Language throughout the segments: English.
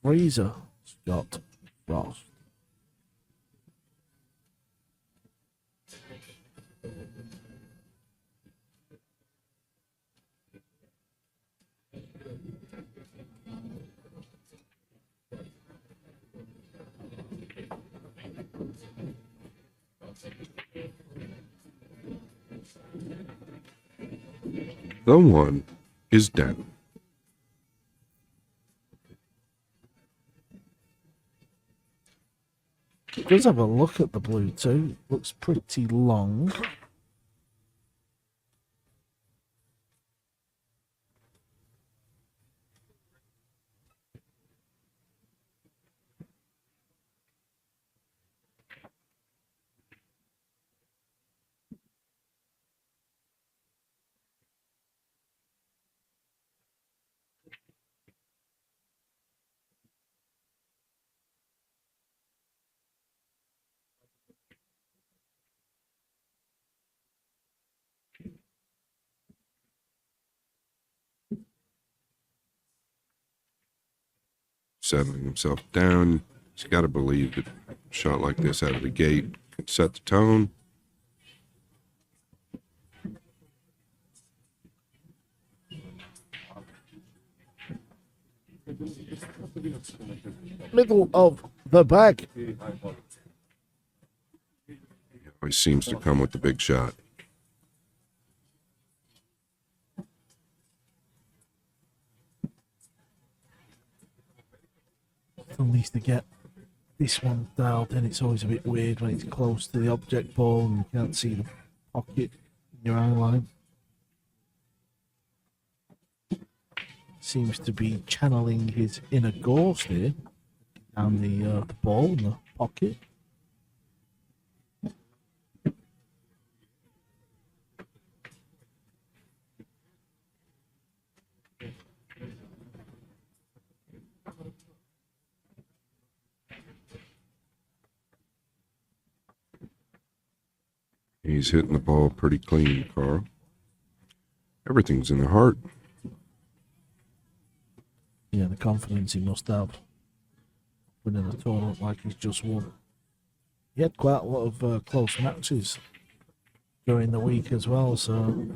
freezer, Scott Frost. The one is dead. Let's have a look at the blue too. Looks pretty long. Settling himself down. He's got to believe that a shot like this out of the gate can set the tone. Middle of the bag. He always seems to come with the big shot. At least to get this one dialed in, it's always a bit weird when it's close to the object ball and you can't see the pocket in your eye line. Seems to be channeling his inner ghost here down the ball in the pocket. He's hitting the ball pretty clean, Carl. Everything's in the heart. Yeah, the confidence he must have winning a tournament like he's just won. He had quite a lot of close matches during the week as well, so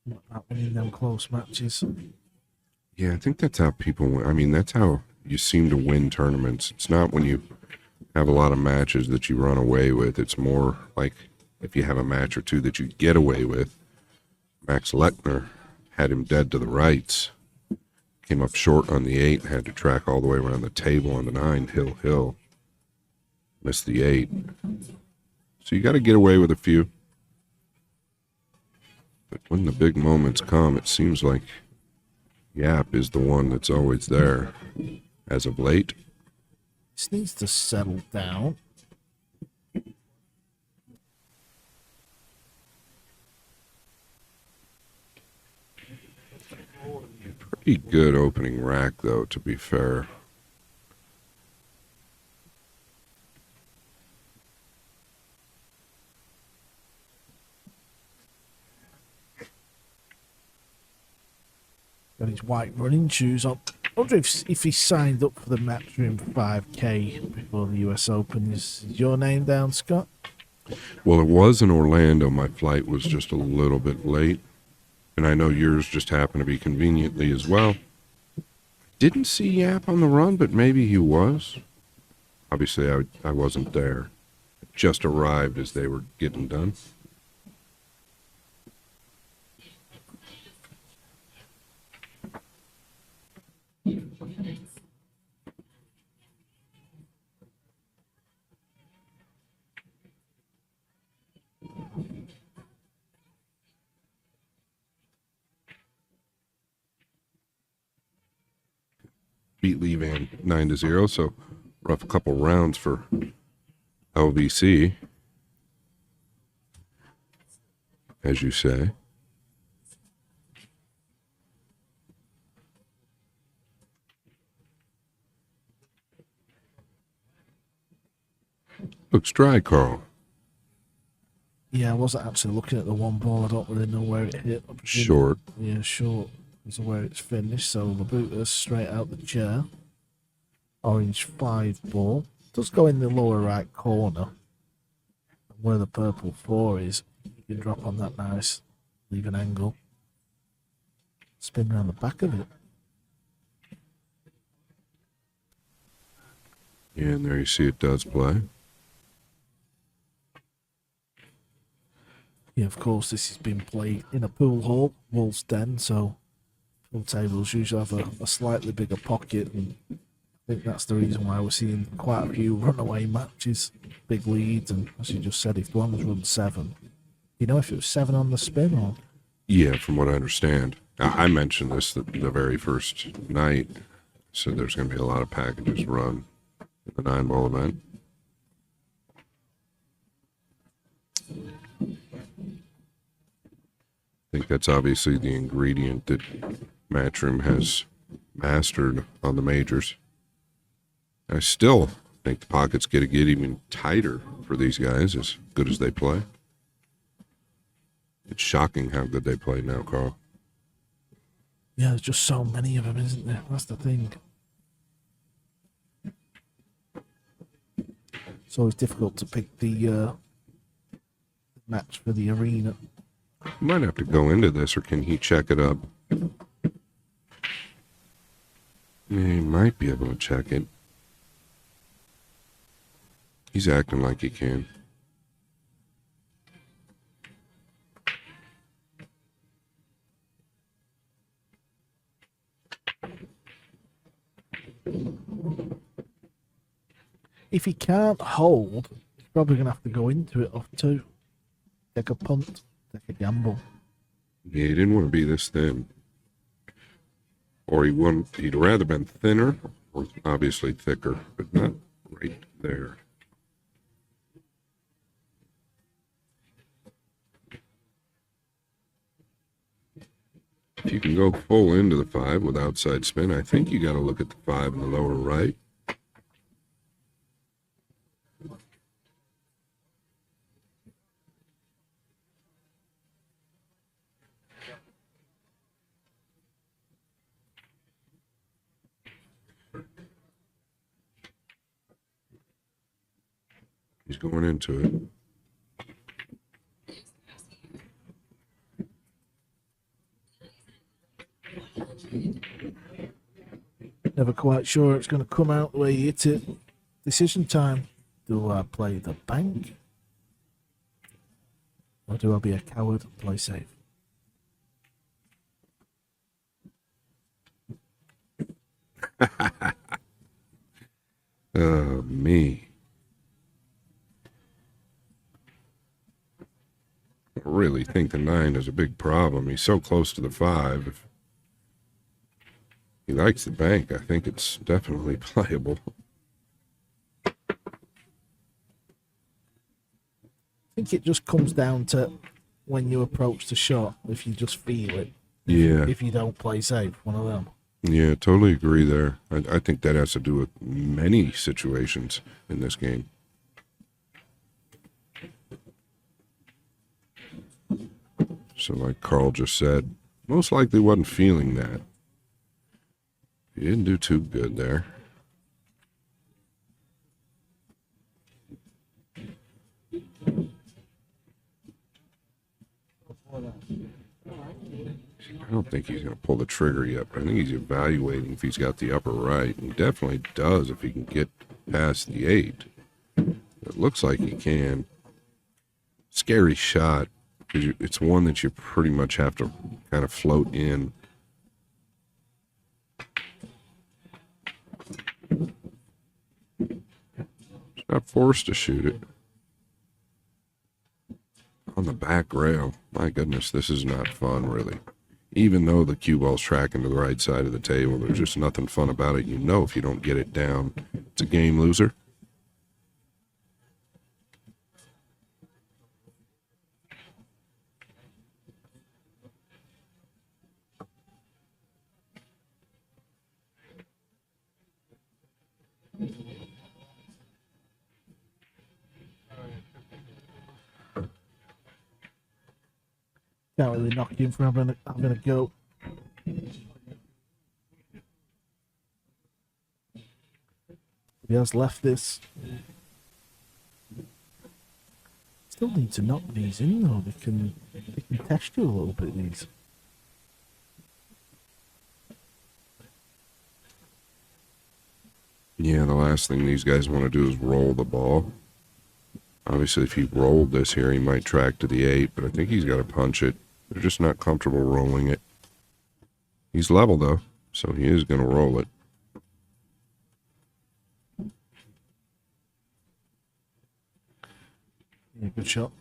not that winning them close matches. Yeah, I think that's how people win. I mean, that's how you seem to win tournaments. It's not when you have a lot of matches that you run away with. It's more like if you have a match or two that you get away with. Max Lechner had him dead to the rights. Came up short on the 8, had to track all the way around the table on the 9, hill. Missed the 8. So you got to get away with a few. But when the big moments come, it seems like Yapp is the one that's always there. As of late. This needs to settle down. Pretty good opening rack, though, to be fair. Got his white running shoes on. I wonder if he signed up for the Matchroom 5K before the US Open. Is your name down, Scott? Well, it was in Orlando. My flight was just a little bit late. And I know yours just happened to be conveniently as well. Didn't see Yapp on the run, but maybe he was. Obviously, I wasn't there. Just arrived as they were getting done. Beat Levan 9-0, so rough couple rounds for LVC, as you say. Looks dry, Carl. Yeah, I wasn't actually looking at the one ball. I don't really know where it hit. Short. Yeah, short is where it's finished. So Labutis straight out the chair. orange 5 ball. Does go in the lower right corner. And where the purple 4 is, you can drop on that nice, leave an angle. Spin around the back of it. Yeah, and there you see it does play. Yeah, of course, this has been played in a pool hall, Wolf's Den, so pool tables usually have a slightly bigger pocket, and I think that's the reason why we're seeing quite a few runaway matches, big leads, and as you just said, if one's run 7, you know if it was 7 on the spin or? Yeah, from what I understand. I mentioned this the very first night. Said there's going to be a lot of packages run at the 9-ball event. I think that's obviously the ingredient that Matchroom has mastered on the majors. I still think the pockets get even tighter for these guys, as good as they play. It's shocking how good they play now, Carl. Yeah, there's just so many of them, isn't there? That's the thing. It's always difficult to pick the match for the arena. You might have to go into this, or can he check it up? Yeah, he might be able to check it. He's acting like he can. If he can't hold, he's probably going to have to go into it off 2. Take a punt, take a gamble. Yeah, he didn't want to be this thin. Or he'd rather been thinner, or obviously thicker, but not right there. If you can go full into the 5 with outside spin, I think you got to look at the 5 in the lower right. He's going into it. Never quite sure it's going to come out the way he hit it. Decision time. Do I play the bank? Or do I be a coward and play safe? Me. I really think the 9 is a big problem. He's so close to the 5. If he likes the bank, I think it's definitely playable. I think it just comes down to when you approach the shot, if you just feel it. Yeah. If you don't play safe, one of them. Yeah, totally agree there. I think that has to do with many situations in this game. So like Carl just said, most likely wasn't feeling that. He didn't do too good there. I don't think he's going to pull the trigger yet, but I think he's evaluating if he's got the upper right. He definitely does if he can get past the 8. It looks like he can. Scary shot, because it's one that you pretty much have to kind of float in. He's not forced to shoot it. On the back rail. My goodness, this is not fun, really. Even though the cue ball's tracking to the right side of the table, there's just nothing fun about it. You know if you don't get it down, it's a game loser. Can't really knock him for having a go. He has left this. Still need to knock these in though. They can test you a little bit, these. Yeah, the last thing these guys want to do is roll the ball. Obviously, if he rolled this here, he might track to the 8, but I think he's got to punch it. They're just not comfortable rolling it. He's level, though, so he is going to roll it. Yeah, good shot.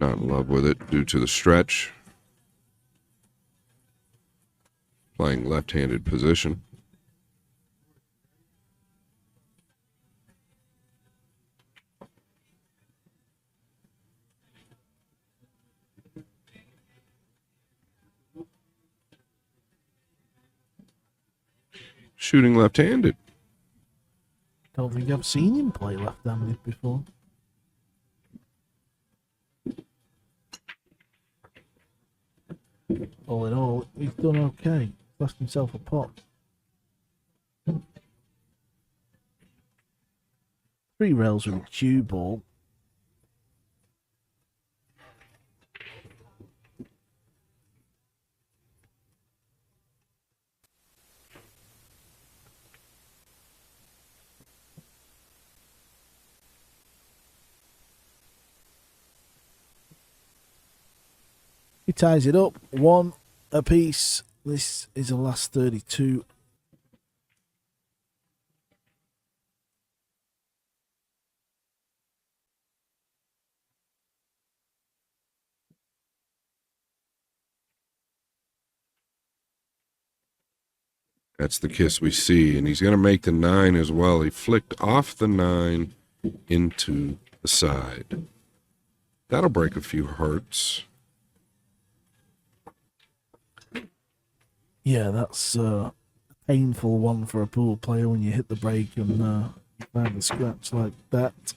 Not in love with it due to the stretch. Playing left-handed position. Shooting left-handed. Don't think I've seen him play left-handed before. All in all, he's done okay. Left himself a pot. 3 rails with a cue ball. He ties it up, 1 apiece. This is the last 32. That's the kiss we see, and he's going to make the 9 as well. He flicked off the 9 into the side. That'll break a few hearts. Yeah, that's a painful one for a pool player when you hit the break and you find a scratch like that.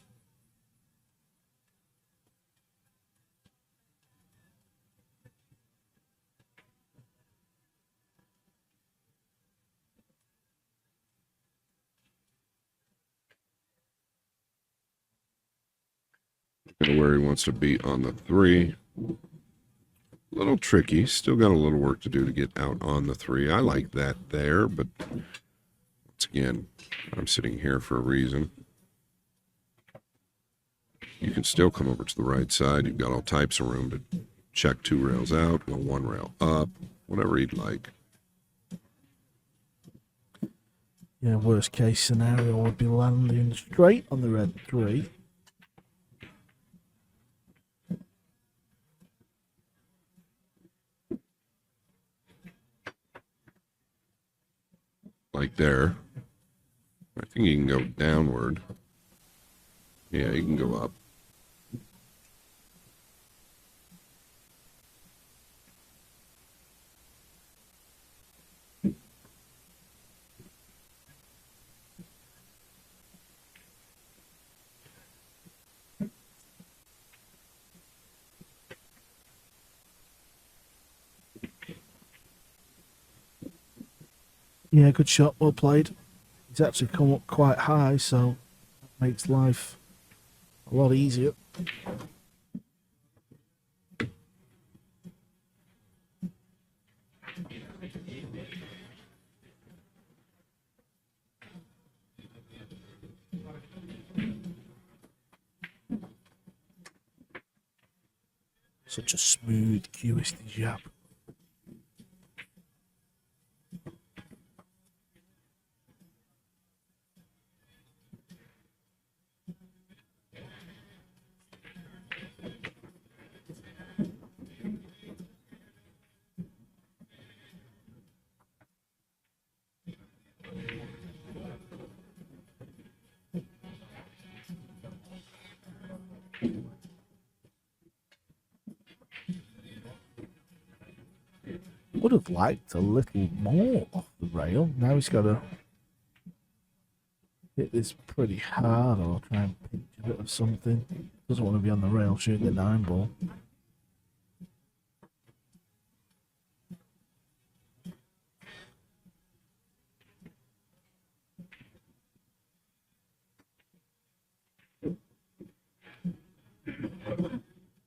Where he wants to be on the 3. A little tricky. Still got a little work to do to get out on the 3. I like that there, but once again, I'm sitting here for a reason. You can still come over to the right side. You've got all types of room to check 2 rails out, go 1 rail up, whatever you'd like. Yeah, worst case scenario would be landing straight on the red 3. Like there. I think you can go downward. Yeah, you can go up. Yeah, good shot, well played. He's actually come up quite high, so that makes life a lot easier. Such a smooth cue is the Yapp. would have liked a little more off the rail. Now he's got to hit this pretty hard or try and pinch a bit of something. Doesn't want to be on the rail shooting the 9-ball.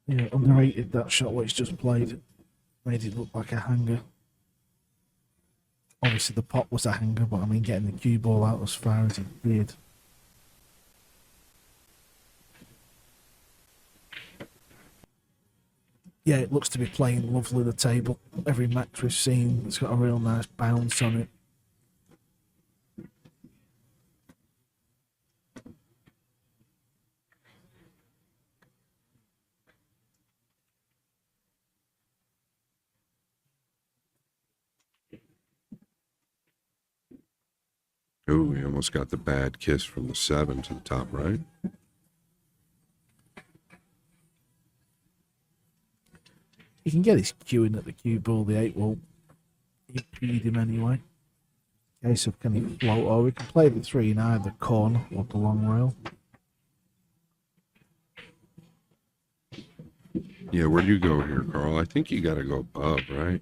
Yeah, underrated that shot what he's just played. Made it look like a hanger. Obviously the pot was a hanger, but I mean getting the cue ball out as far as he did. Yeah, it looks to be playing lovely the table. Every match we've seen, it's got a real nice bounce on it. Oh, he almost got the bad kiss from the 7 to the top right. He can get his cue in at the cue ball, the 8 won't impede him anyway. Case of can he float, or we can play the 3 in either corner or the long rail. Yeah, where do you go here, Carl? I think you got to go above, right?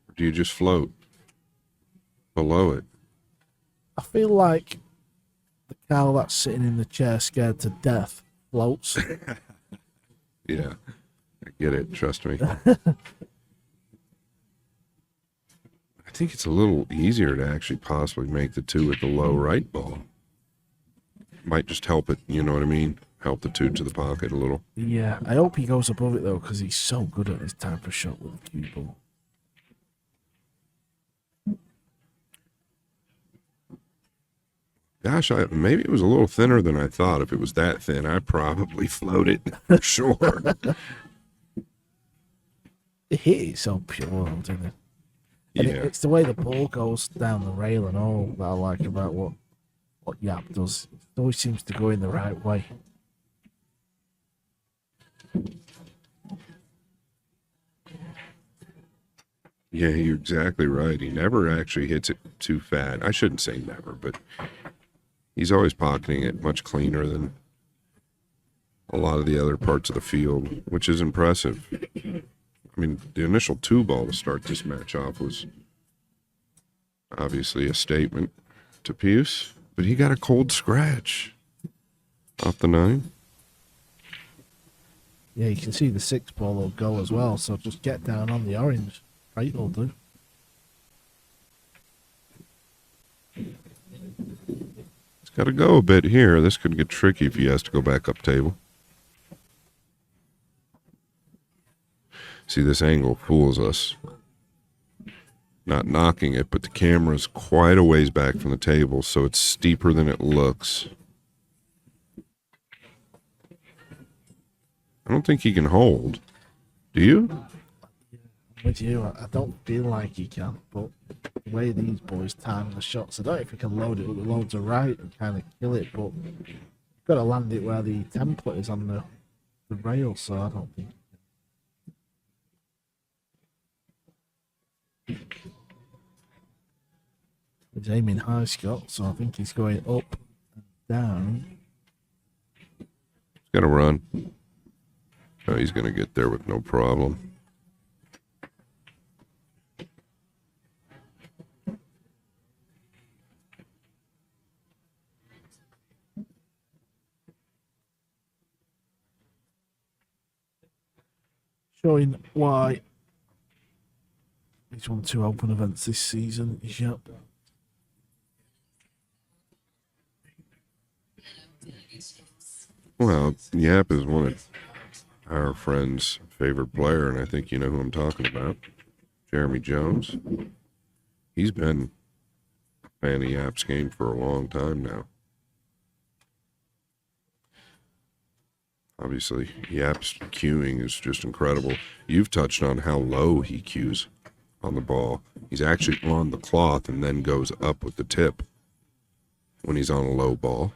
Or do you just float below it? I feel like the cow that's sitting in the chair scared to death floats. Yeah, I get it. Trust me. I think it's a little easier to actually possibly make the 2 with the low right ball. Might just help it, you know what I mean? Help the 2 to the pocket a little. Yeah, I hope he goes above it though, because he's so good at this type of shot with the cue ball. Gosh, maybe it was a little thinner than I thought. If it was that thin, I'd probably float it for sure. It hit it so pure, didn't it? And Yeah. it's the way the ball goes down the rail and all that I like about what Yapp does. It always seems to go in the right way. Yeah, you're exactly right. He never actually hits it too fat. I shouldn't say never, but he's always pocketing it much cleaner than a lot of the other parts of the field, which is impressive. I mean, the initial 2 ball to start this match off was obviously a statement to Pijus, but he got a cold scratch off the 9. Yeah, you can see the 6 ball will go as well, so just get down on the orange. Right, will do. He's got to go a bit here. This could get tricky if he has to go back up table. See, this angle fools us. Not knocking it, but the camera's quite a ways back from the table, so it's steeper than it looks. I don't think he can hold. Do you? With you, I don't feel like he can, but the way these boys time the shots, I don't know if he can load it with loads of right and kind of kill it, but you've got to land it where the template is on the rail, so I don't think. He's aiming high, Scott, so I think he's going up and down. He's got to run. Oh, he's going to get there with no problem. Showing why he's won 2 open events this season, is Yapp. Well, Yapp is one of our friend's favorite player, and I think you know who I'm talking about. Jeremy Jones. He's been a fan of Yapp's game for a long time now. Obviously, Yapp's cueing is just incredible. You've touched on how low he cues on the ball. He's actually on the cloth and then goes up with the tip when he's on a low ball.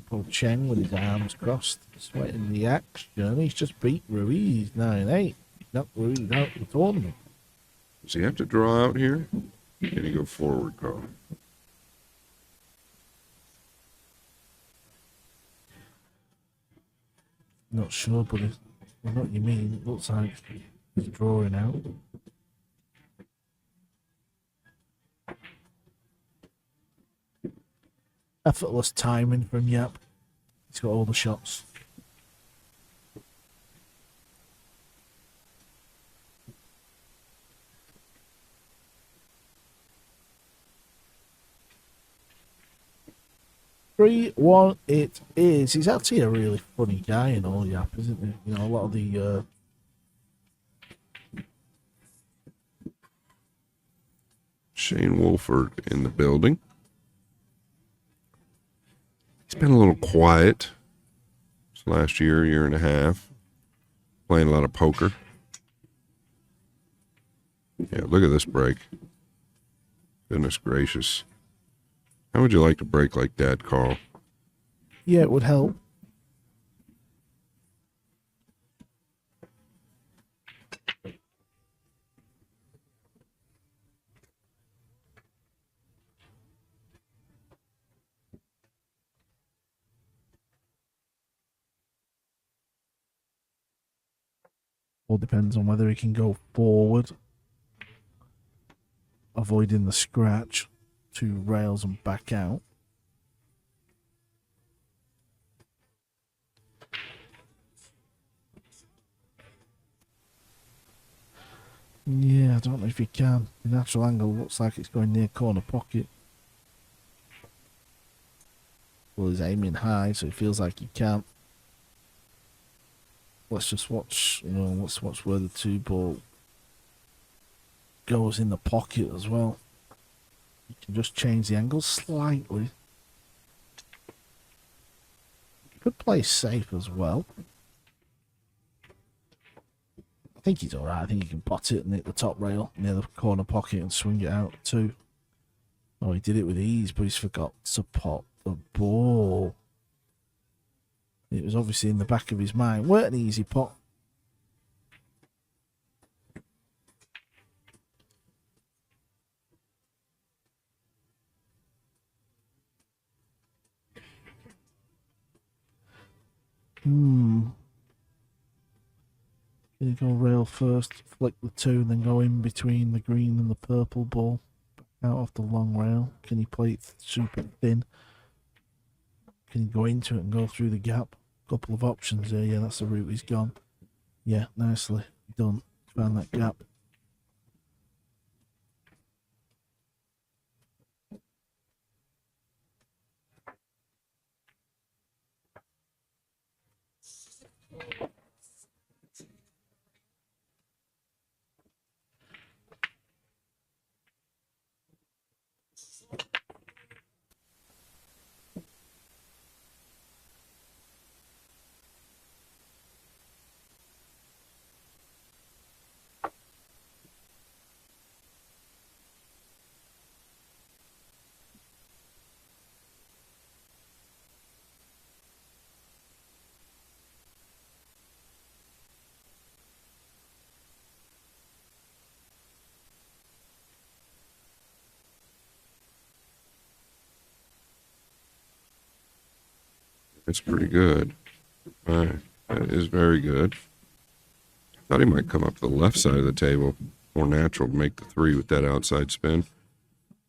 Po Cheng with his arms crossed, sweating the action. He's just beat Ruiz 9-8. He's knocked Ruiz out of the tournament. Does he have to draw out here? Can he go forward, Carl? Not sure, but I know what you mean. It looks like he's drawing out. Effortless timing from Yapp. He's got all the shots. Three, 1, it is. He's actually a really funny guy and all, Yapp, isn't he? You know, a lot of the Shane Wolford in the building. He's been a little quiet this last year and a half, playing a lot of poker. Yeah, look at this break. Goodness gracious. How would you like to break like that, Carl? yeah, it would help. All depends on whether he can go forward, avoiding the scratch, 2 rails and back out. Yeah, I don't know if he can. The natural angle looks like it's going near corner pocket. Well, he's aiming high, so it feels like he can't. Let's just watch, you know, let's watch where the 2 ball goes in the pocket as well. You can just change the angle slightly. You could play safe as well. I think he's alright. I think he can pot it and hit the top rail near the corner pocket and swing it out too. Oh, he did it with ease, but he's forgot to pot the ball. It was obviously in the back of his mind. Weren't an easy pot. Can you go rail first, flick the 2, and then go in between the green and the purple ball? Out off the long rail. Can he play it super thin? Can he go into it and go through the gap? Couple of options there. Yeah, that's the route he's gone. Yeah, nicely done. Found that gap. It's pretty good. All right. That is very good. Thought he might come up to the left side of the table. More natural to make the 3 with that outside spin.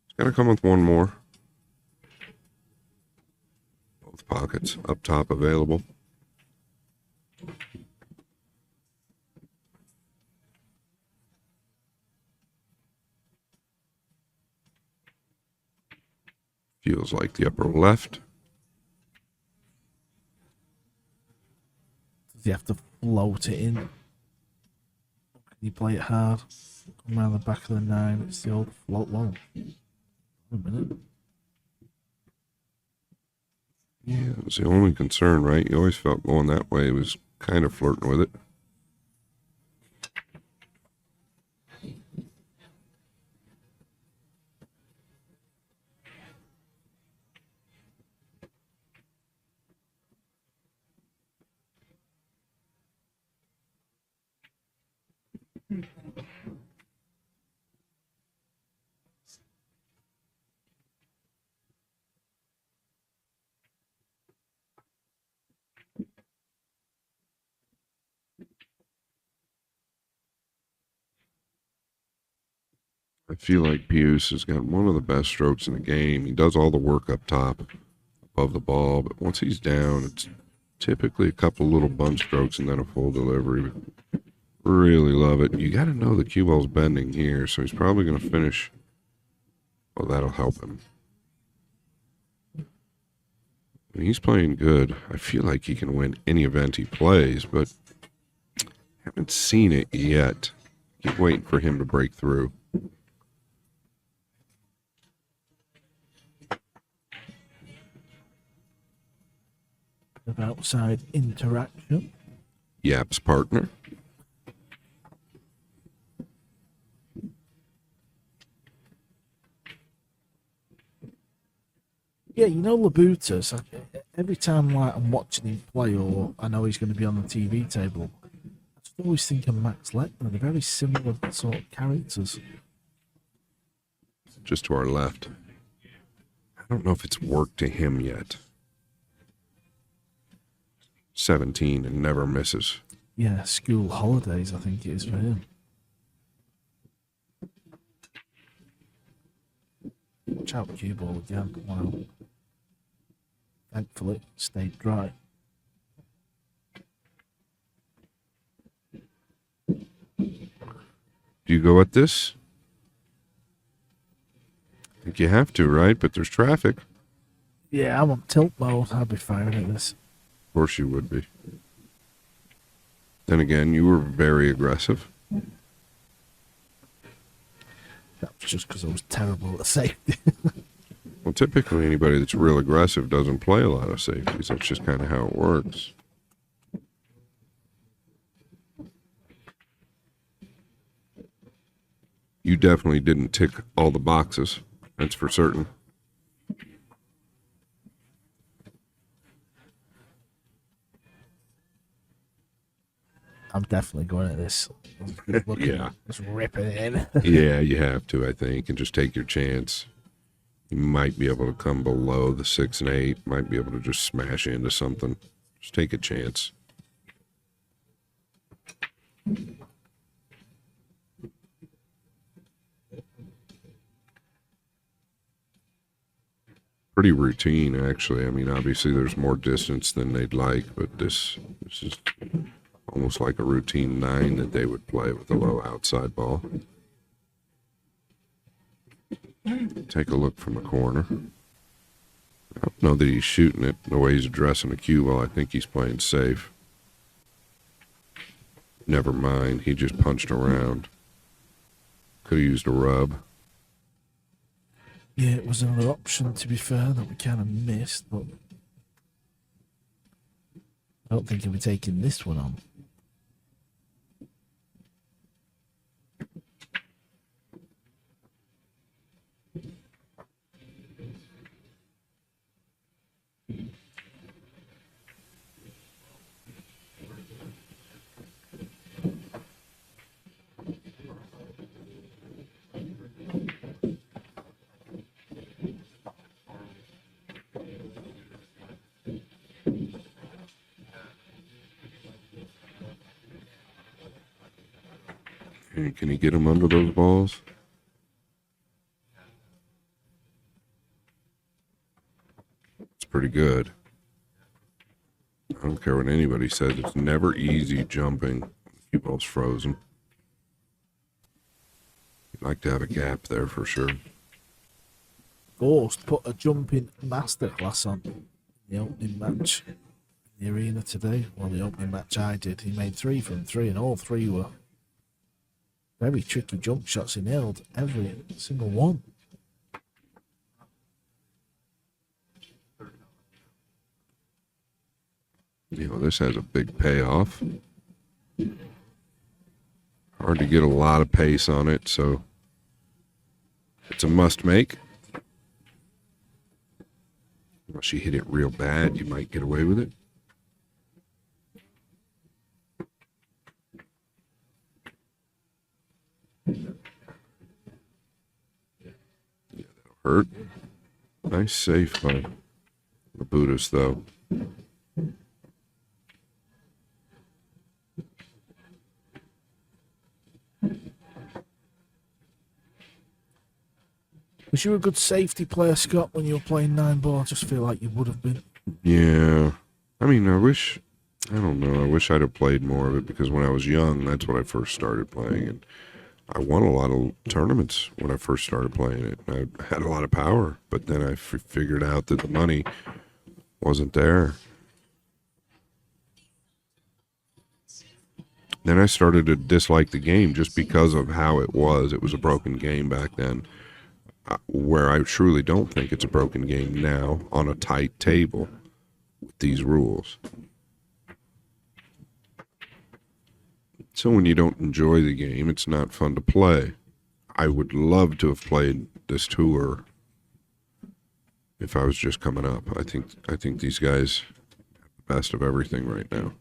He's got to come with one more. Both pockets up top available. Feels like the upper left. Does he have to float it in? Can you play it hard? Come around the back of the 9. It's the old float one. A minute. Yeah, it was the only concern, right? You always felt going that way. He was kind of flirting with it. I feel like Pijus has got one of the best strokes in the game. He does all the work up top, above the ball, but once he's down, it's typically a couple little bunch strokes and then a full delivery. Really love it. You got to know the cue ball's bending here, so he's probably going to finish. Well, that'll help him. And he's playing good. I feel like he can win any event he plays, but haven't seen it yet. Keep waiting for him to break through. Of outside interaction. Yapp's partner. Yeah, you know Labutis, every time like I'm watching him play or I know he's going to be on the TV table, I just always think of Max Lechner. They're very similar sort of characters. Just to our left. I don't know if it's worked to him yet. 17 and never misses. Yeah, school holidays, I think it is for him. Watch out, cue ball again. Wow. Thankfully, it stayed dry. Do you go at this? I think you have to, right? But there's traffic. Yeah, I'm on tilt mode. I'll be firing at this. Of course you would be. Then again, you were very aggressive. That was just because I was terrible at safety. Well, typically anybody that's real aggressive doesn't play a lot of safeties. That's just kind of how it works. You definitely didn't tick all the boxes. That's for certain. I'm definitely going at this. Yeah. Just ripping it in. Yeah, you have to, I think, and just take your chance. You might be able to come below the 6 and 8. Might be able to just smash into something. Just take a chance. Pretty routine, actually. I mean, obviously there's more distance than they'd like, but this is almost like a routine 9 that they would play with a low outside ball. Take a look from the corner. I don't know that he's shooting it the way he's addressing the cue ball. I think he's playing safe. Never mind. He just punched around. Could have used a rub. Yeah, it was another option, to be fair, that we kind of missed, but I don't think he'll be taking this one on. And can he get him under those balls? It's pretty good. I don't care what anybody says. It's never easy jumping. The cue ball's frozen. You'd like to have a gap there for sure. Ghost put a jumping masterclass on in the opening match in the arena today. Well, the opening match I did, he made 3 from 3, and all 3 were very tricky jump shots. He nailed every single one. You know, this has a big payoff. Hard to get a lot of pace on it, so it's a must make. Unless you hit it real bad, you might get away with it. hurt. Nice safe by Labutis, though. Was you a good safety player, Scott, when you were playing Nineball? I just feel like you would have been. Yeah. I mean, I don't know, I wish I'd have played more of it, because when I was young, that's when I first started playing, and I won a lot of tournaments when I first started playing it. I had a lot of power, but then I figured out that the money wasn't there. Then I started to dislike the game just because of how it was. It was a broken game back then, where I truly don't think it's a broken game now on a tight table with these rules. So when you don't enjoy the game, it's not fun to play. I would love to have played this tour if I was just coming up. I think these guys have the best of everything right now.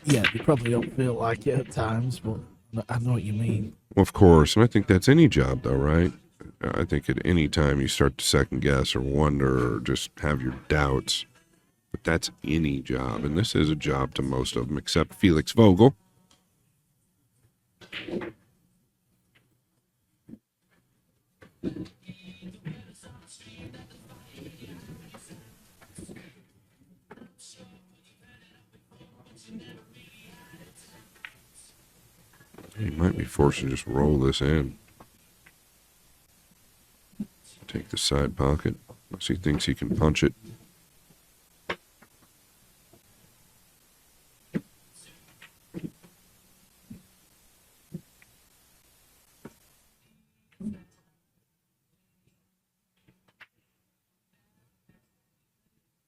Yeah, you probably don't feel like it at times, but I know what you mean. Well, of course, and I think that's any job, though, right? I think at any time you start to second guess or wonder or just have your doubts. But that's any job, and this is a job to most of them, except Felix Vogel. He might be forced to just roll this in. Take the side pocket, unless he thinks he can punch it.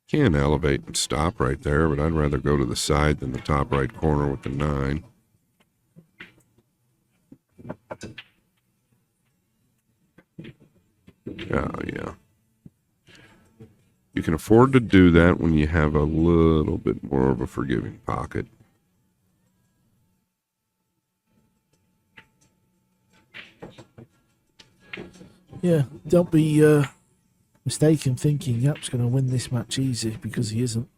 Can elevate and stop right there, but I'd rather go to the side than the top right corner with the 9. Yeah. You can afford to do that when you have a little bit more of a forgiving pocket. Yeah, don't be mistaken thinking Yapp's going to win this match easy, because he isn't.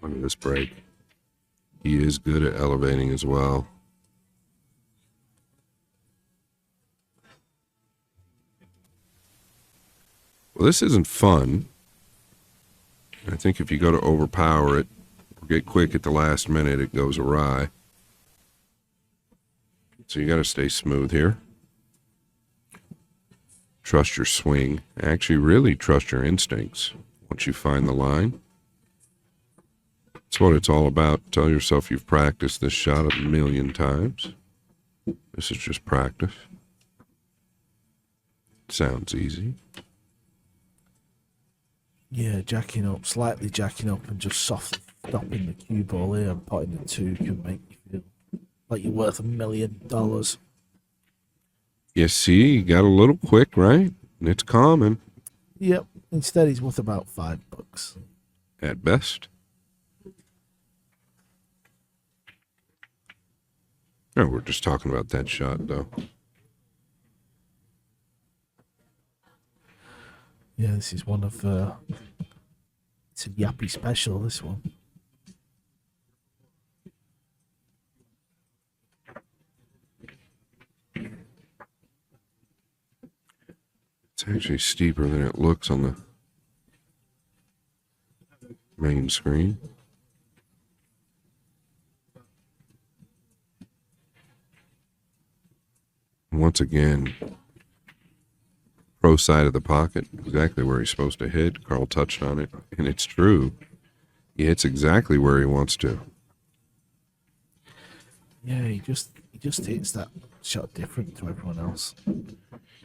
Look at this break. He is good at elevating as well. Well, this isn't fun. I think if you go to overpower it or get quick at the last minute, it goes awry. So you got to stay smooth here. Trust your swing. Actually, really trust your instincts once you find the line. That's what it's all about. Tell yourself you've practiced this shot 1,000,000 times. This is just practice. Sounds easy. Yeah, slightly jacking up and just softly stopping the cue ball here and putting the 2 can make you feel like you're worth $1 million. You see, you got a little quick, right? And it's common. Yep. Instead, he's worth about $5. At best. No, we're just talking about that shot, though. Yeah, this is one of it's a Yappy special, this one. It's actually steeper than it looks on the main screen. Once again, pro side of the pocket, exactly where he's supposed to hit. Carl touched on it, and it's true. He hits exactly where he wants to. Yeah, he just hits that shot different to everyone else.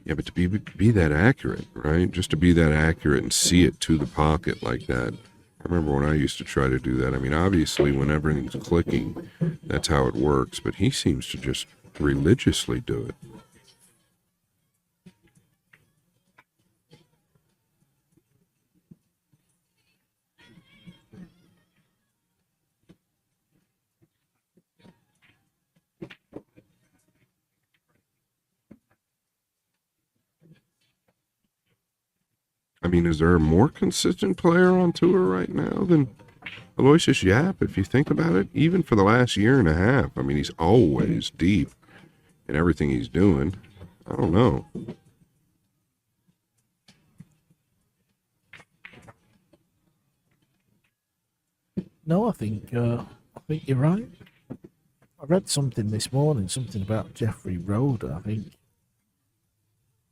Yeah, but to be that accurate, right? Just to be that accurate and see it to the pocket like that, I remember when I used to try to do that. I mean, obviously, when everything's clicking, that's how it works. But he seems to just religiously do it. I mean, is there a more consistent player on tour right now than Aloysius Yapp, if you think about it? Even for the last year and a half. I mean, he's always deep in everything he's doing. I don't know. No, I think you're right. I read something this morning, something about Jeffrey Roder. I think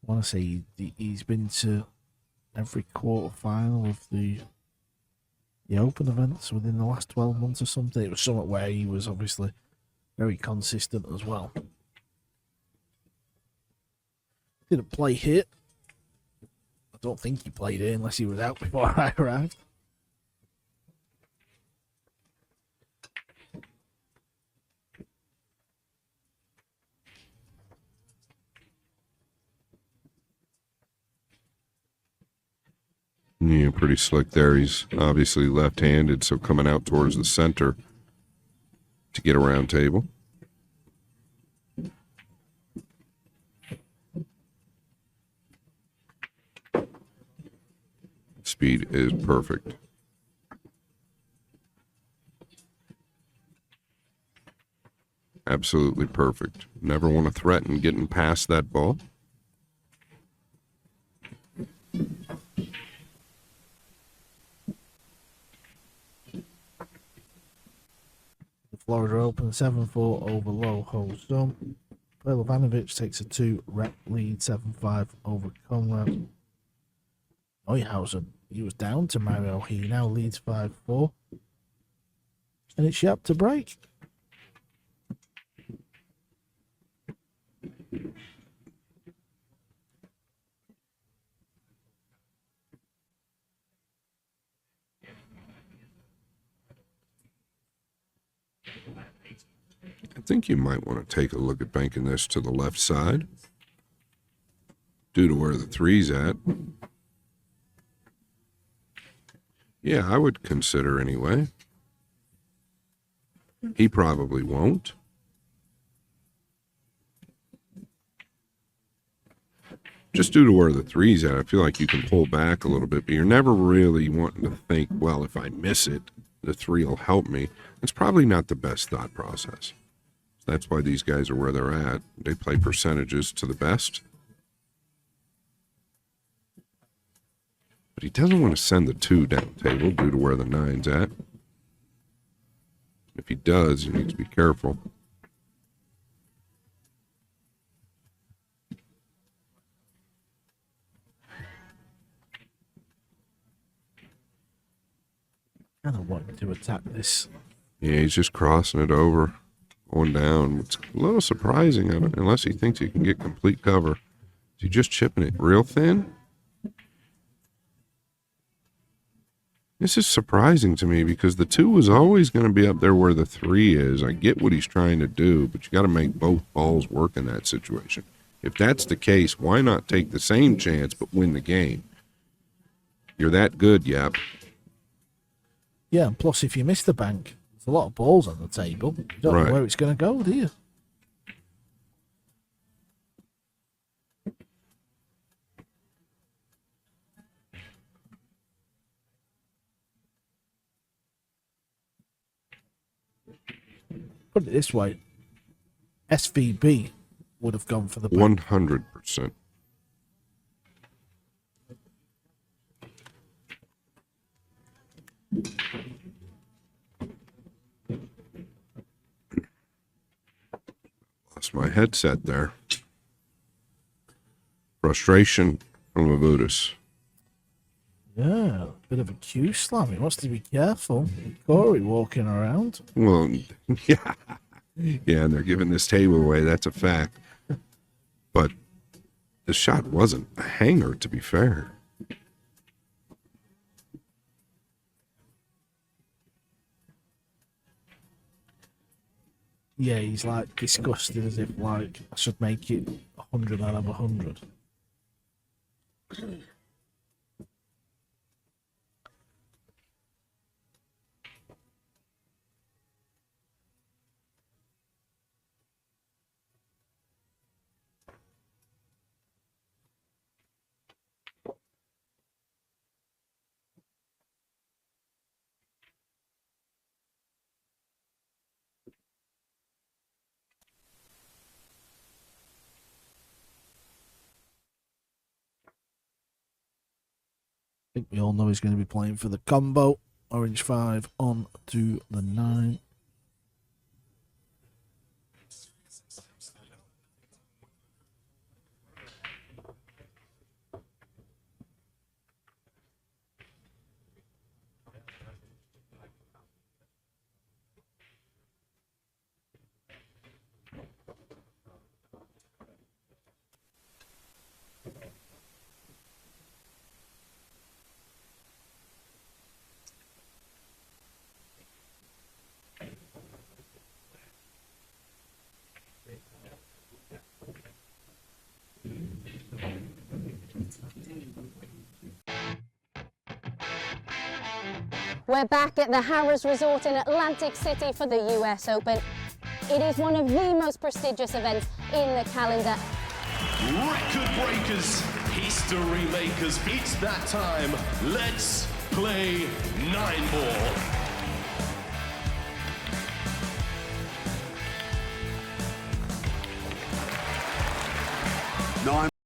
I want to say he's been to every quarter final of the Open events within the last 12 months or something. It was something where he was obviously very consistent as well. Didn't play here. I don't think he played here unless he was out before I arrived. Yeah, pretty slick there. He's obviously left-handed, so coming out towards the center to get a round table. Speed is perfect. Absolutely perfect. Never want to threaten getting past that ball. Florida Open 7-4 over low hole stump. Pelovanovic takes a 2-rep lead 7-5 over Conrad. Neuhausen, he was down to Mario. He now leads 5-4. And it's Yapp to break. I think you might want to take a look at banking this to the left side due to where the three's at. Yeah, I would consider anyway. He probably won't. Just due to where the three's at, I feel like you can pull back a little bit, but you're never really wanting to think, well, if I miss it, the three will help me. It's probably not the best thought process. That's why these guys are where they're at. They play percentages to the best. But he doesn't want to send the 2 down table due to where the 9's at. If he does, he needs to be careful. I don't want him to attack this. Yeah, he's just crossing it over, going down. It's a little surprising, unless he thinks he can get complete cover. Is he just chipping it real thin? This is surprising to me because the 2 was always going to be up there where the 3 is. I get what he's trying to do, but you got to make both balls work in that situation. If that's the case, why not take the same chance but win the game? You're that good, Yapp. Yeah, and plus if you miss the bank, there's a lot of balls on the table. You don't know where it's going to go, do you? Put it this way, SVB would have gone for the bank. 100%. Lost my headset there. Frustration from Labutis. Yeah, bit of a Q slam. He wants to be careful. Corey walking around. Well, yeah. Yeah, and they're giving this table away. That's a fact. But the shot wasn't a hanger, to be fair. yeah, he's like disgusted as if like I should make it 100 out of 100. I think we all know he's going to be playing for the combo. Orange 5 on to the 9. We're back at the Harrah's Resort in Atlantic City for the US Open. It is one of the most prestigious events in the calendar. Record breakers, history makers, it's that time. Let's play Nineball. Nine.